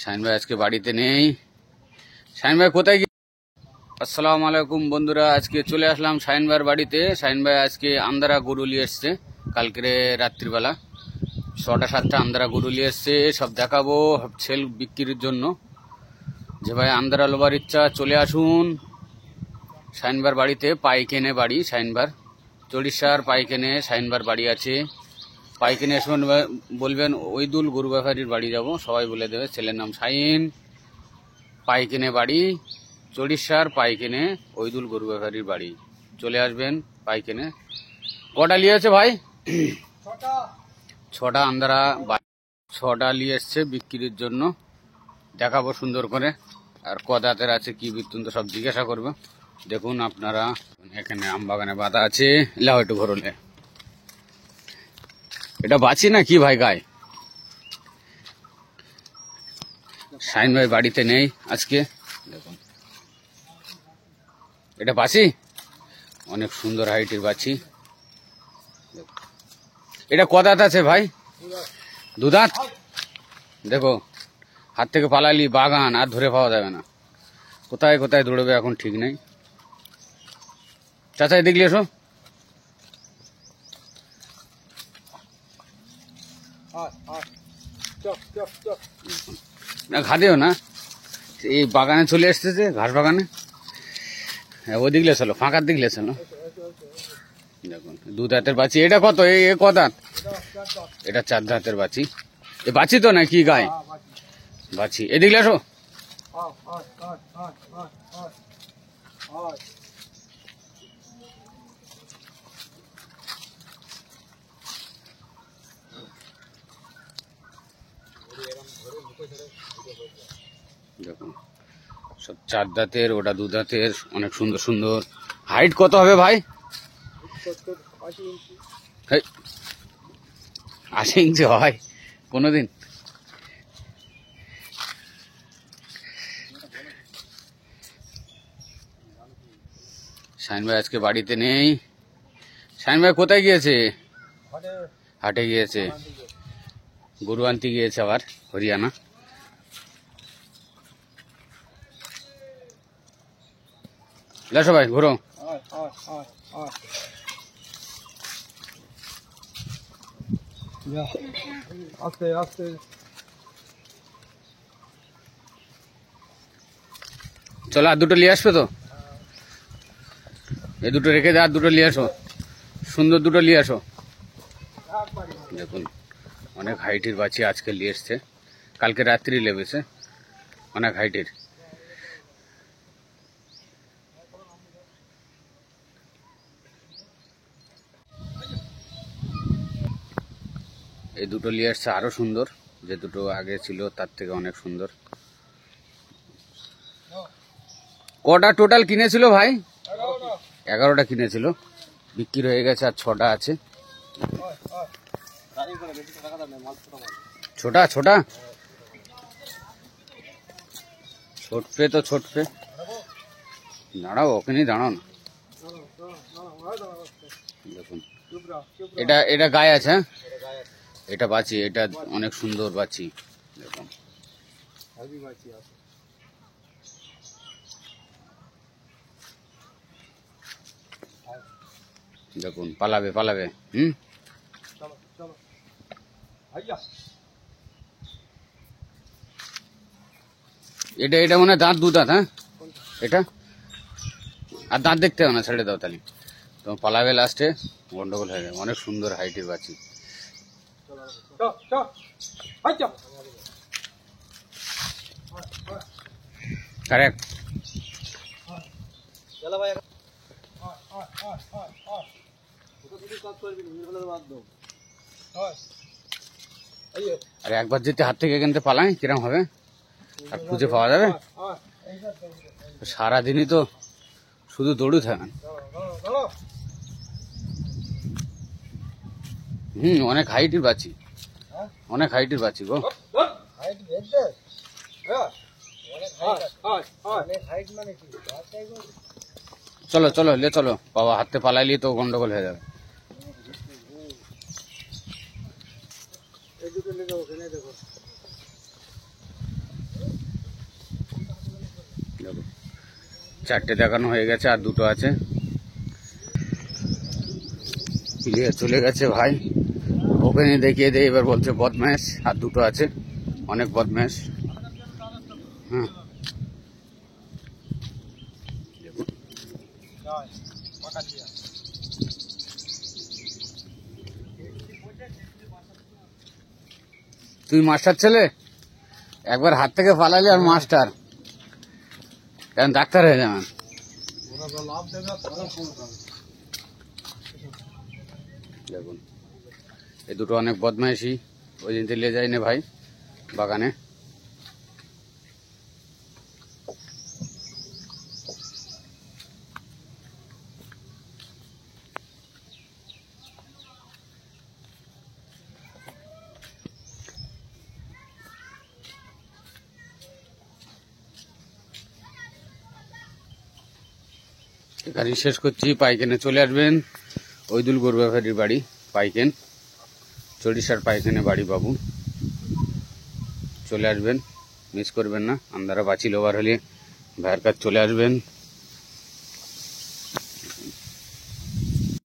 শাহিন ভাই আজকে বাড়িতে নেই। শাহিন ভাই কোথায় গিয়ে? আসসালামু আলাইকুম বন্ধুরা, আজকে চলে আসলাম শাহিন ভাইয়ের বাড়িতে। শাহিন ভাই আজকে আন্দারা গরু নিয়ে এসছে, কালকে রাত্রিবেলা 6টা-7টা আন্দারা গরু নিয়ে এসছে। সব দেখাবো সেল বিক্রির জন্য। যে ভাই আন্দারা লোবার ইচ্ছা চলে আসুন শাহিন ভাইয়ের বাড়িতে। পাইকেনে বাড়ি শাহিন ভাইয়ের, চড়িষ্যার পাইকেনে শাহিন ভাইয়ের বাড়ি আছে। পাইকেনে এসে বলবেন ওইদুল গরু ব্যাপারীর বাড়ি যাব, সবাই বলে দেবে। ছেলের নাম শাহিন, পাইকেনে বাড়ি, চড়িষ্যার পাইকেনে ওইদুল গরু ব্যাপারীর বাড়ি। চলে আসবেন পাইকেনে। কটা নিয়ে আছে ভাই? 6টা আন্দারা 6টা নিয়ে এসছে বিক্রির জন্য। দেখাবো সুন্দর করে, আর কদাতের আছে কি বৃত্তান্ত সব জিজ্ঞাসা করবে। দেখুন আপনারা, এখানে আম বাগানে বাঁধা আছে। লাও একটু ঘরলে, এটা বাঁচি না কি ভাই গায়ে? শাহিন ভাই বাড়িতে নেই আজকে। দেখুন এটা বাঁচি, অনেক সুন্দর হাইটের বাঁচি। এটা কদাত আছে ভাই? দুদাঁত। দেখো হাত থেকে পালালি বাগান আর ধরে পাওয়া যাবে না, কোথায় কোথায় দৌড়বে এখন ঠিক নেই। চাচা দেখলে এসো। না ঘাদেও না, এই বাগানে চলে এসতেছে, ঘাস বাগানে। হ্যাঁ ও দিকলে চলো, ফাঁকার দিকলে চলো। দেখুন 2 দাঁতের বাচ্চি। এটা কত? এ ক দাঁত? এটা 4 দাঁতের বাচ্চি। এ বাচ্চি তো না কি গায়ে? বাচ্চি। এদিকে আসো। দেখুন সব 4 দাঁতের, ওটা 2 দাঁতের, অনেক সুন্দর সুন্দর। হাইট কত হবে ভাই? 80 ইঞ্চি হয় কোনোদিন? শাহিন ভাই আজকে বাড়িতে নেই। শাহিন ভাই কোথায় গিয়েছে? হাটে গিয়েছে, গরু আনতে গিয়েছে আবার হরিয়ানা। সবাই ঘুরো। চলো আর দুটো নিয়ে আসবে তো, এই দুটো রেখে দে, আর দুটো নিয়ে আসো, সুন্দর দুটো নিয়ে আসো। দেখুন অনেক হাইটের বাচ্চি আজকে নিয়ে এসছে, কালকে রাত্রি লেবেছে, অনেক হাইটের। এই দুটো নিয়ে এসছে আরো সুন্দর, যে দুটো আগে ছিল তার থেকে অনেক সুন্দর। কটা টোটাল কিনেছিল ভাই? 11টা কিনেছিল, বিক্রি হয়ে গেছে, আর 6টা আছে। ছোটা ছোটা ছোটপে তো ছোটপে, দাঁড়াও ওখানেই দাঁড়াও না। দেখুন এটা এটা গায়ে আছে, এটা বাঁচি, এটা অনেক সুন্দর বাঁচি। দেখুন দেখুন পালাবে পালাবে। এটা এটা মনে হয় দাঁত 2 দাঁত। হ্যাঁ এটা আর দাঁত দেখতে হবে না, ছেড়ে দাও তাহলে তো পালাবে, লাস্টে গন্ডগোল হয়ে যাবে। অনেক সুন্দর হাইটের বাচ্চি। কারেক্ট। আরে একবার যদি হাত থেকে এখান থেকে পালাই কিরম হবে, আর খুঁজে পাওয়া যাবে? সারাদিনই তো শুধু দৌড়ে থাকেন। অনেক হাইটের বাচ্চি, অনেক হাইটের বাচ্চি গো। চলো চলো লে চলো, বাবা হাতে পালাইলি তো গন্ডগোল হয়ে যাবে। দেখো চারটে দেখানো হয়ে গেছে, আর দুটো আছে। ক্লিয়ার চলে গেছে ভাই, ওখানে দেখিয়ে দেয়। এবার বলছে বদমাস, আর দুটো আছে, অনেক বদমাস। হ্যাঁ তুই মাস্টার ছেলে, একবার হাত থেকে পালালে আর মাস্টার, কারণ ডাক্তার হয়ে যাবেন। দেখুন এই দুটো অনেক বদমাইশি, ওই দিন নিয়ে যায়নি ভাই বাগানে। এখানে শেষ করছি, পাইকেনে চলে আসবেন। ওইদুল গরু ব্যাপারীর বাড়ি পাইকেন, চড়িষার পাইকেনে বাড়ি বাবু। চলে আসবেন, মিস করবেন না। আপনারা বাঁচিল ওভার হলে ভাইয়ের কাছে চলে আসবেন।